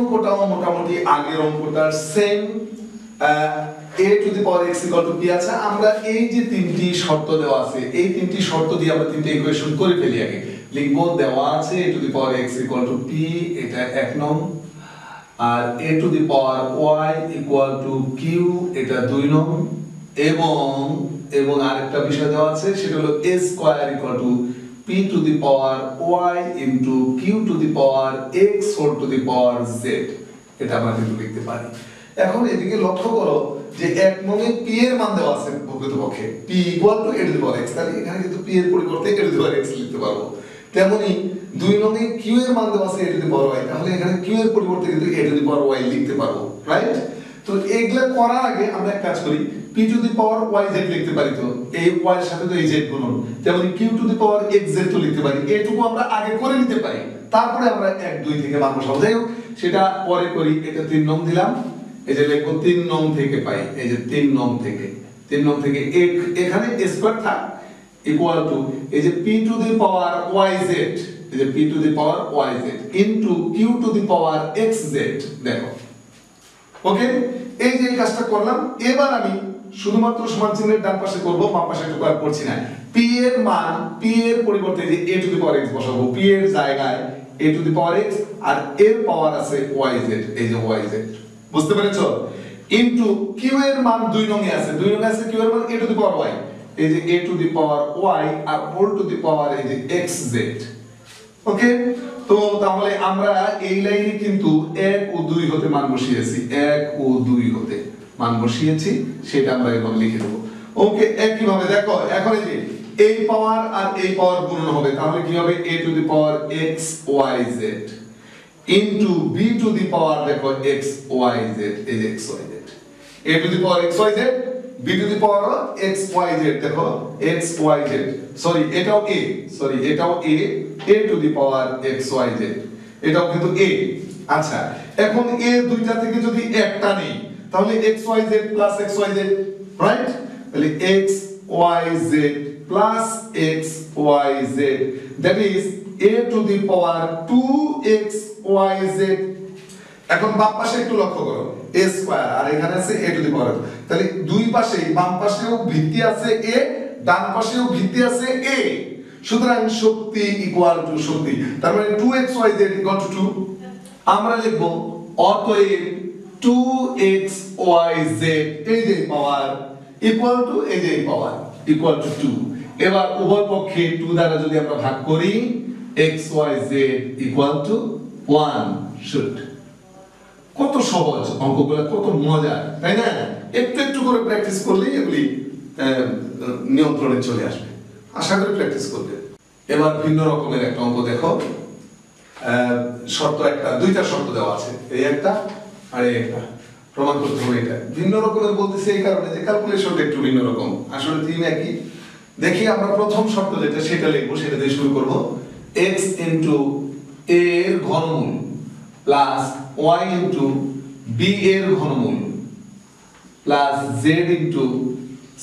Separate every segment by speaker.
Speaker 1: অঙ্কটাও মোটামুটি আগের অঙ্কটার same a to the power x equal to p আছে। আমরা এই যে তিনটি শর্ত দেওয়া আছে এই তিনটি শর্ত দিয়ে আমরা তিনটি ইকুয়েশন করে ফেলি। আগে লিখব দেওয়া আছে a to the power x equal to p, এটা এক নং, আর a to the power y equal to q, এটা দুই নং, এবং আরেকটা বিষয় দেওয়া আছে সেটা হলো a square equal to p to the power y into q to the power x whole to the power z, এটা আমরা কিন্তু লিখতে পারি। এখন এদিকে লক্ষ্য করো যে এক নংয়ে p এর মান দেওয়া আছে প্রকৃতপক্ষে p equal to a to the power x, তাহলে এখানে কিন্তু p এর পরিবর্তে a to the power x লিখতে পারবো। তেমনি দুই নংয়ে q এর মান দেওয়া আছে a to the power y, তাহলে এখানে q এর পরিবর্তে কিন্তু a to the power y লিখতে পারবো, রাইট? তো এগুলা করার আগে আমরা এক কাজ করি, p to the power yz লিখতে পারি, তো এই y এর সাথে তো এই z গুণন, তেমনি q to the power xz তো লিখতে পারি। এটুকু আমরা আগে করে নিতে পারি, তারপরে আমরা 1 2 থেকে মান বসাবো। যাই হোক সেটা পরে করি। এটা 3 নং দিলাম, এই যে লিখবো 3 নং থেকে পাই, এই যে 3 নং থেকে এখানে স্কয়ার থাক ইকুয়াল টু এই যে p to the power yz, এই যে p to the power yz into q to the power xz। দেখো ওকে, এই যে কাজটা করলাম। এবার আমি শুধুমাত্র সমান চিহ্নের ডান পাশে করব, বাম পাশে একটু আর করছি না। p এর মান, p এর পরিবর্তে যে a to the power x বসাবো, p এর জায়গায় a to the power x, আর এর পাওয়ার আছে yz, এই যে yz, বুঝতে পেরেছো? ইনটু q এর মান 2 নং এ আছে, 2 নং এ আছে q এর মান a to the power y, এই যে a to the power y আর হোল টু দি পাওয়ার এই যে xz। ওকে, তো তাহলে আমরা এই লাইনে কিন্তু 1 ও 2 হতে মান বসিয়েছি, 1 ও 2 হতে মান বসিয়েছি, সেটা আমরা এভাবে লিখে দেব। ওকে, একই ভাবে দেখো এখন এই যে এই পাওয়ার আর এই পাওয়ার গুণন হবে, তাহলে কি হবে a to the power x y z into b to the power দেখো x y z, এই যে x y z, a to the power x y z, b to the power x y z, দেখো x y z, sorry এটাও a, a to the power x y z, এটাও কিন্তু a। আচ্ছা, এখন a দুইটা থেকে যদি একটা নেই তাহলে x y z plus x y z, right? তাহলে x y z plus x y z, that is a to the power 2x y z। এখন বাম পাশে একটু লক্ষ্য করো, a স্কয়ার আর এখানে আছে a টু দি পাওয়ার, তাহলে দুই পাশেই বাম পাশেও ভিত্তি আছে a, ডান পাশেও ভিত্তি আছে a, সুতরাং শক্তি ইকুয়াল টু শক্তি, তার মানে 2xyz ইকুয়াল টু 2। আমরা লিখব অতএব 2xyz এই যে পাওয়ার ইকুয়াল টু এই যে পাওয়ার ইকুয়াল টু 2। এবার উভয় পক্ষে 2 দ্বারা যদি আমরা ভাগ করি xyz ইকুয়াল টু 1 শুট। কত সহজ অঙ্কগুলো, কত মজা, তাই না? একটু একটু করে প্র্যাকটিস করলেই এগুলি নিয়ন্ত্রণে চলে আসবে। আশা করি প্র্যাকটিস করবে। এবার ভিন্ন রকমের একটা অঙ্ক দেখো। শর্ত একটা, দুইটা শর্ত দেওয়া আছে, এই একটা আর এই একটা, প্রমাণ করতে হবে। এটা ভিন্ন রকমের বলতেছে এই কারণে যে ক্যালকুলেশনটা একটু ভিন্ন রকম, আসলে তিন একই। দেখি আমরা প্রথম শর্ত যেটা সেটা লিখবো, সেটা দিয়ে শুরু করব। x ইনটু a এর ঘনমূল প্লাস y ইনটু b এর ঘনমূল প্লাস z ইনটু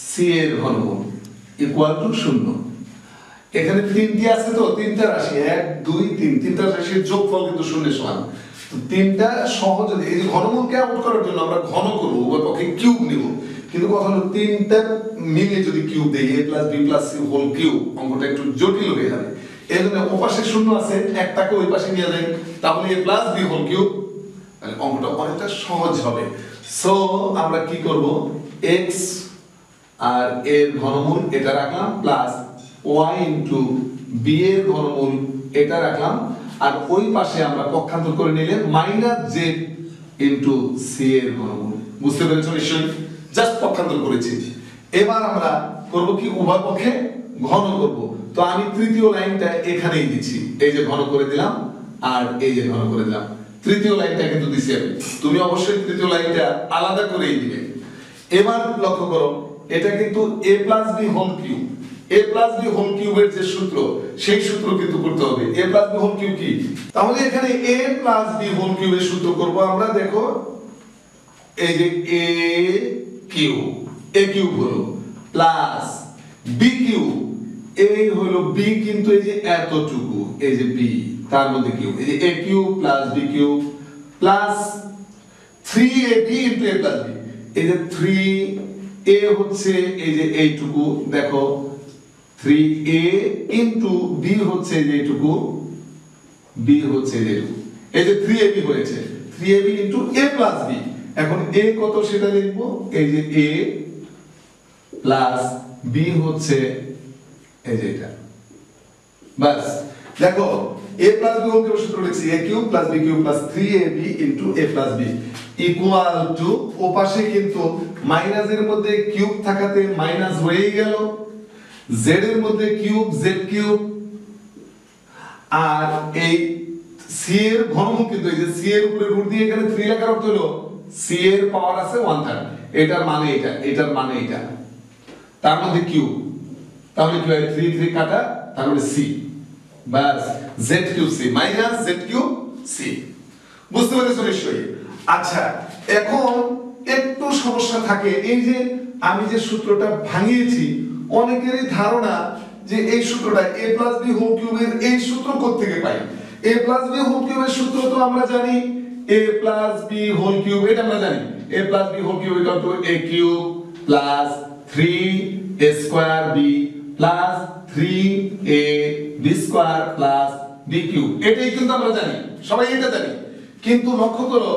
Speaker 1: c এর ঘনমূল ইকুয়াল টু 0। এখানে তিনটি আছে, তো তিনটা রাশি 1 2 3, তিনটা রাশির যোগফল কিন্তু 0 এর সমান। তো তিনটা সহজ, এই যে ঘনমূলকে আউট করার জন্য আমরা ঘন করব, উভয় পক্ষে কিউব নিব, কিন্তু কথা হলো তিনটা মিলে যদি কিউব দেই a plus b plus c whole cube, অঙ্কটা একটু জটিল হয়ে যাবে। এজন্য ওপাশে 0 আছে, একটাকে ওই পাশে নিয়ে যাই, তাহলে a plus b whole cube, তাহলে অঙ্কটা অনেকটা সহজ হবে। সো আমরা কি করব, x আর এর ঘনমূল এটা রাখলাম প্লাস y ইনটু b এর ঘনমূল এটা রাখলাম, আর ওই পাশে আমরা পক্ষান্তর করে নিলে মাইনাস z ইনটু c এর ঘনমূল। বুঝতে পেরেছো নিশ্চয়ই? জাস্ট পক্ষান্তর করেছি। এবার আমরা করব কি, উভয় পক্ষে ঘন করব। তো আমি তৃতীয় লাইনটা এখানেই দিচ্ছি, এই যে ঘন করে দিলাম আর এই যে ঘন করে দিলাম। তৃতীয় লাইনটা কিন্তু দিছি আমি, তুমি অবশ্যই তৃতীয় লাইনটা আলাদা করেই দিবে। এবার লক্ষ্য করো, এটা কিন্তু a plus b whole cube, a plus b whole কিউবের যে সূত্র, সেই সূত্র কিন্তু করতে হবে। a plus b whole cube কি? তাহলে এখানে a প্লাস b হোল কিউবের সূত্র করব আমরা। দেখো এই যে a কিউব হলো প্লাস b কিউব, এই হলো b কিন্তু এই যে এতটুকু, এই যে b তার মধ্যে কিউব, এই যে a cube plus b cube plus 3ab into a plus b। এই যে 3a হচ্ছে এই যে এইটুকু, দেখো 3a ইনটু b হচ্ছে এই যে এইটুকু, b হচ্ছে এই যে এইটুকু, এই যে 3ab হয়েছে, 3ab into a plus b। এখন a কত সেটা লিখবো, এই যে a প্লাস b হচ্ছে এই যে এটা। বাস দেখো a প্লাস b হোল কিউবের সূত্র লিখছি a cube plus b cube plus 3ab into a plus b equal to, ওপাশে কিন্তু মাইনাসের মধ্যে কিউব থাকাতে মাইনাস হয়েই গেল, z এর মধ্যে কিউব z কিউব, আর এই c এর ঘনমূল কিন্তু এই যে c এর উপরে রুট দিয়ে এখানে 3 লেখার অর্থ হলো c এর পাওয়ার আছে 1/3, এটার মানে এটা, এটার মানে এটা, তার মধ্যে কিউব, তাহলে কি হয় 3 3 কাটা, তাহলে c, বাস z cube c minus z cube c। বুঝতে পেরেছো নিশ্চয়ই? আচ্ছা এখন একটু সমস্যা থাকে, এই যে আমি যে সূত্রটা ভাঙিয়েছি, অনেকেরই ধারণা যে এই সূত্রটা a প্লাস b হোল কিউবের এই সূত্র কোথা থেকে পাই। a প্লাস b হোল কিউবের সূত্র তো আমরা জানি a plus b whole cube, এটা আমরা জানি a plus b whole cube equal to a cube plus 3a square b plus 3a b square plus b cube, এটাই কিন্তু আমরা জানি, সবাই এটা জানি। কিন্তু লক্ষ্য করো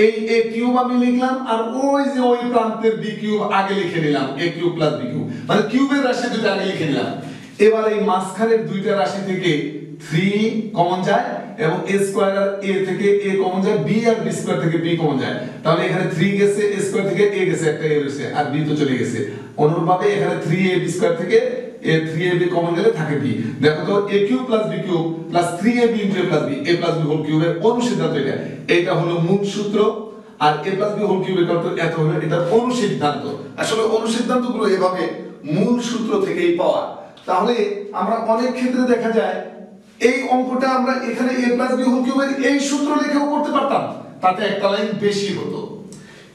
Speaker 1: এই a কিউব আমি লিখলাম, আর ওই যে ওই প্রান্তের b কিউব আগে লিখে নিলাম, a cube plus b cube, মানে কিউবের রাশি দুটো আগে লিখে নিলাম। এবার এই মাঝখানের দুইটা রাশি থেকে 3 কমন যায় এবং a স্কয়ার আর a থেকে a কমন যায়, b আর b স্কয়ার থেকে b কমন যায়, তাহলে এখানে 3 গেছে, a স্কয়ার থেকে a গেছে, একটা a রয়েছে আর b তো চলে গেছে। অনুরূপভাবে এখানে 3ab স্কয়ার থেকে a 3ab কমন গেলে থাকে b। দেখো তো a cube plus b cube plus 3ab into a plus b whole কিউবের অনুসিদ্ধান্ত এটা, এটা হলো মূল সূত্র, আর a plus b whole cube equal to এত হলো এটা অনুসিদ্ধান্ত। আসলে অনুসিদ্ধান্তগুলো এভাবে মূল সূত্র থেকেই পাওয়া। তাহলে আমরা অনেক ক্ষেত্রে দেখা যায় এই অঙ্কটা আমরা এখানে a প্লাস b হোল কিউবের এই সূত্র লিখেও করতে পারতাম, তাতে একটা লাইন বেশি হতো,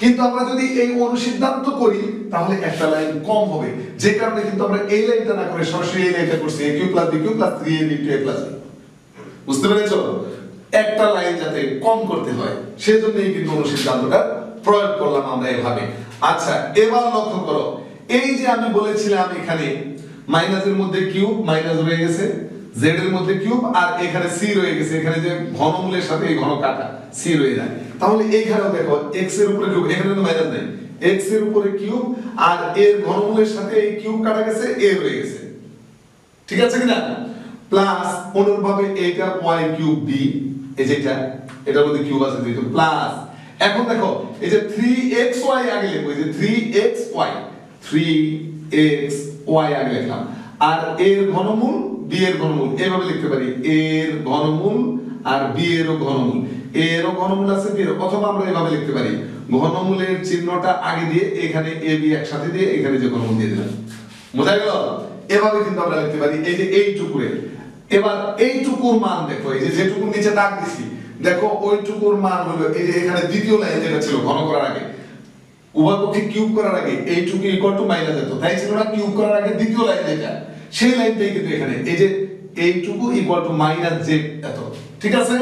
Speaker 1: কিন্তু আমরা যদি এই অনুসিদ্ধান্ত করি তাহলে একটা লাইন কম হবে, যে কারণে কিন্তু আমরা এই লাইনটা না করে সরাসরি এই লাইনটা করছি a cube plus b cube plus 3ab into a plus b। বুঝতে পেরেছো? একটা লাইন যাতে কম করতে হয় সেজন্যই কিন্তু অনুসিদ্ধান্তটা প্রয়োগ করলাম আমরা এভাবে। আচ্ছা এবার লক্ষ্য করো, এই যে আমি বলেছিলাম এখানে মাইনাসের মধ্যে কিউব মাইনাস রয়ে গেছে, z এর মধ্যে কিউব আর এখানে c রয়ে গেছে, এখানে যে ঘনমূলের সাথে এই ঘন কাটা c রয়ে যায়, তাহলে এইখানেও দেখো x এর উপরে কিউব, এখানে তো মাইনাস নাই, x এর উপরে কিউব আর এর ঘনমূলের সাথে এই কিউব কাটা গেছে, a রয়ে গেছে, ঠিক আছে কিনা? প্লাস অনুরূপভাবে এইটা y কিউব b, এই যেটা এটার মধ্যে কিউব আছে দুইটা, প্লাস এখন দেখো এই যে 3xy আগে লিখবো, এই যে 3xy আগে লিখলাম, আর এর ঘনমূল b এর ঘনমূল এইভাবে লিখতে পারি, এর ঘনমূল আর b এরও ঘনমূল, এরও ঘনমূল আছে b এর, অথবা আমরা এভাবে লিখতে পারি ঘনমূলের চিহ্নটা আগে দিয়ে এখানে a b একসাথে দিয়ে এখানে যে ঘনমূল দিয়ে দিলাম, বোঝা গেল? এভাবে কিন্তু আমরা লিখতে পারি এই যে এইটুকুরে। এবার এইটুকুর মান দেখো, এই যে যেটুকুর নিচে দাগ দিছি, দেখো ওইটুকুর মান হলো এই যে এখানে দ্বিতীয় লাইন যেটা ছিল ঘন করার আগে, উভয় পক্ষে কিউব করার আগে এইটুকু ইকুয়াল টু মাইনাস যেত, তাই ছিল না কিউব করার আগে দ্বিতীয় লাইন যেটা, সেই লাইনটাই কিন্তু এখানে এই যে এইটুকু ইকুয়াল টু মাইনাস z এত, ঠিক আছে?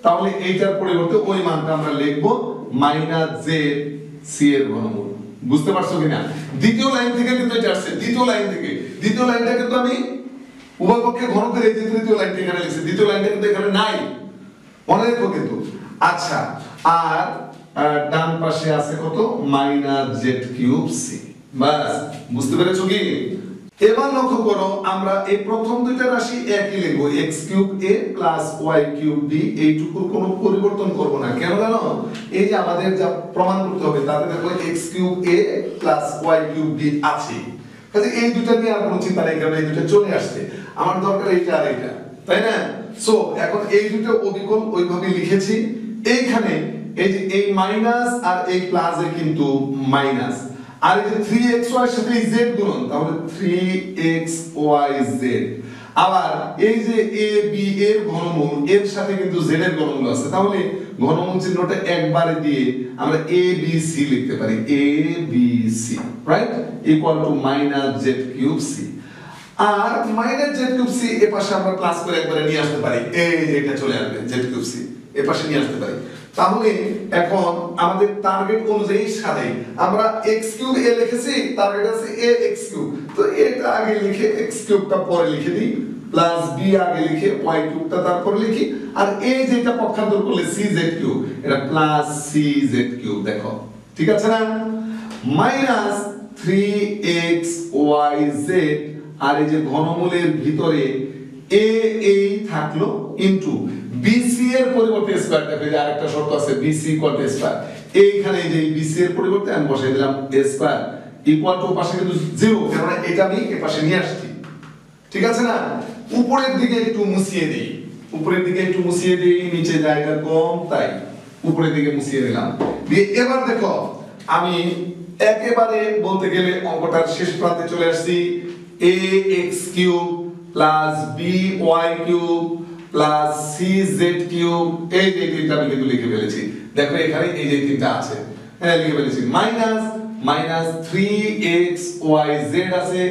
Speaker 1: তাহলে এইটার পরিবর্তে ওই মানটা আমরা লিখব মাইনাস z c এর ঘনমূল। বুঝতে পারছো কিনা? দ্বিতীয় লাইন থেকে কিন্তু এটা আসছে, দ্বিতীয় লাইন থেকে, দ্বিতীয় লাইনটা কিন্তু আমি উভয় পক্ষে ঘন করে এই যে তৃতীয় লাইনটা এখানে লিখছি, দ্বিতীয় লাইনটা কিন্তু এখানে নাই, মনে রেখো কিন্তু। আচ্ছা আর ডান পাশে আছে কত, মাইনাস z কিউব c, বাস বুঝতে পেরেছো কি? এবার লক্ষ্য করো আমরা এই প্রথম দুইটা রাশি একই লিখব, x cube a plus y cube b, এইটুকুর কোনো পরিবর্তন করব না, কেন জানো? এই যে আমাদের যা প্রমাণ করতে হবে তাতে দেখো x cube a plus y cube b আছে, কাজে এই দুইটা নিয়ে আর কোনো চিন্তা নেই, কারণ এই দুইটা চলে আসছে, আমার দরকার এইটা আর এইটা, তাই না? সো এখন এই দুটো অবিকল ওইভাবে লিখেছি, এইখানে এই যে এই মাইনাস আর এই প্লাসে কিন্তু মাইনাস, আর এই যে 3xy এর সাথে z গুণন, তাহলে 3xyz, আবার এই যে a b এর ঘনমূল এর সাথে কিন্তু z এর ঘনমূল আছে, তাহলে ঘনমূল চিহ্নটা একবারে দিয়ে আমরা a b c লিখতে পারি, a b c right equal to minus z cube c, আর মাইনাস z কিউব c এর পাশে আমরা প্লাস করে একবারে নিয়ে আসতে পারি, এই যে এটা চলে আসবে z কিউব c এর পাশে নিয়ে আসতে পারি, তাহলে এখন আমাদের টার্গেট অনুযায়ী সাজাই আমরা x কিউব a লিখেছি টার্গেট আছে a x কিউব তো এটা আগে লিখে x কিউবটা পরে লিখে দিই প্লাস b আগে লিখে y কিউবটা তারপরে লিখি আর a যেটা পক্ষান্তর করলে cz কিউব এটা প্লাস cz কিউব দেখো ঠিক আছে না মাইনাস 3xyz আর এই যে ঘনমূলের ভিতরে a এই থাকলো ইনটু BC এর পরিবর্তে স্কয়ার দেখো যে আরেকটা শর্ত আছে BC ইকুয়াল টু স্কয়ার এইখানে যে BC এর পরিবর্তে আমি বসাই দিলাম স্কয়ার ইকুয়াল টু পাশে কিন্তু 0 কারণ এটা আমি এই পাশে নিয়ে আসছি ঠিক আছে না উপরের দিকে একটু মুছিয়ে দেই নিচে জায়গা কম তাই উপরের দিকে মুছিয়ে দিলাম দিয়ে এবার দেখো আমি একেবারে বলতে গেলে অঙ্কটার শেষ প্রান্তে চলে আসছি ax cube plus by cube plus cz cube এই যে তিনটা আমি কিন্তু লিখে ফেলেছি দেখো এখানে এই যে তিনটা আছে হ্যাঁ লিখে ফেলেছি মাইনাস 3xyz আছে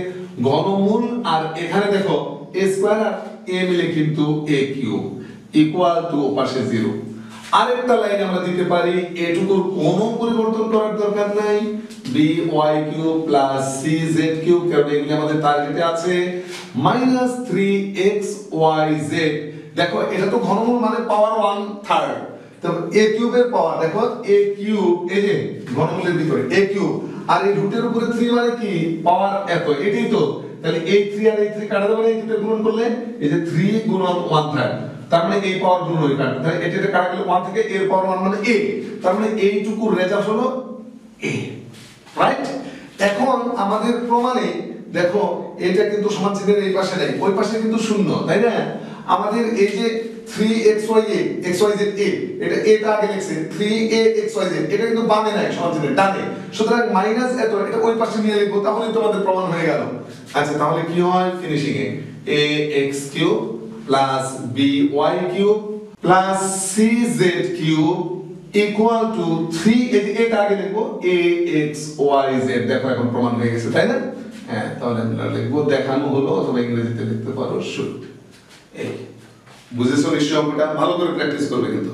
Speaker 1: ঘনমূল আর এখানে দেখো a স্কয়ার আর a মিলে কিন্তু a কিউব ইকুয়াল টু পাশে 0 আরেকটা লাইন আমরা দিতে পারি এটুকুর কোনো পরিবর্তন করার দরকার নাই by cube plus cz cube কারণ এগুলি আমাদের টার্গেটে আছে মাইনাস 3xyz দেখো এটা তো ঘনমূল মানে পাওয়ার 1/3 তবে a কিউবের পাওয়ার দেখো a কিউব এই যে ঘনমূলের ভিতরে a কিউব আর এই রুটের উপরে 3 মানে কি পাওয়ার এত এটাই তো তাহলে এই 3 আর এই 3 কাটা যাবে না এই দুটো গুণন করলে এই যে 3 গুণন 1/3 তার মানে এই পাওয়ার গুণ হয়ে কাটবে তাহলে এটা কাটা গেলে 1 থেকে এর পাওয়ার 1 মানে a তার মানে এইটুকু রেজাল্ট হলো a রাইট এখন আমাদের প্রমাণে দেখো এটা কিন্তু সমান চিহ্নের এই পাশে নাই ওই পাশে কিন্তু শূন্য তাই না আমাদের এই যে 3xyz এটা এটা আগে লিখছে 3axyz এটা কিন্তু বামে নাই সমান চিহ্নের ডানে সুতরাং মাইনাস এত এটা ওই পাশে নিয়ে লিখবো তাহলে তোমাদের প্রমাণ হয়ে গেল আচ্ছা তাহলে কি হয় finishing A ax cube plus by cube plus cz cube equal two 3 এটা আগে লিখবো axyz দেখো এখন প্রমাণ হয়ে গেছে তাই না হ্যাঁ তাহলে আমরা লিখবো দেখানো হলো অথবা ইংরেজিতে লিখতে পারো শুড এই বুঝেছো নিশ্চয়ই অঙ্কটা ভালো করে প্র্যাকটিস করবে কিন্তু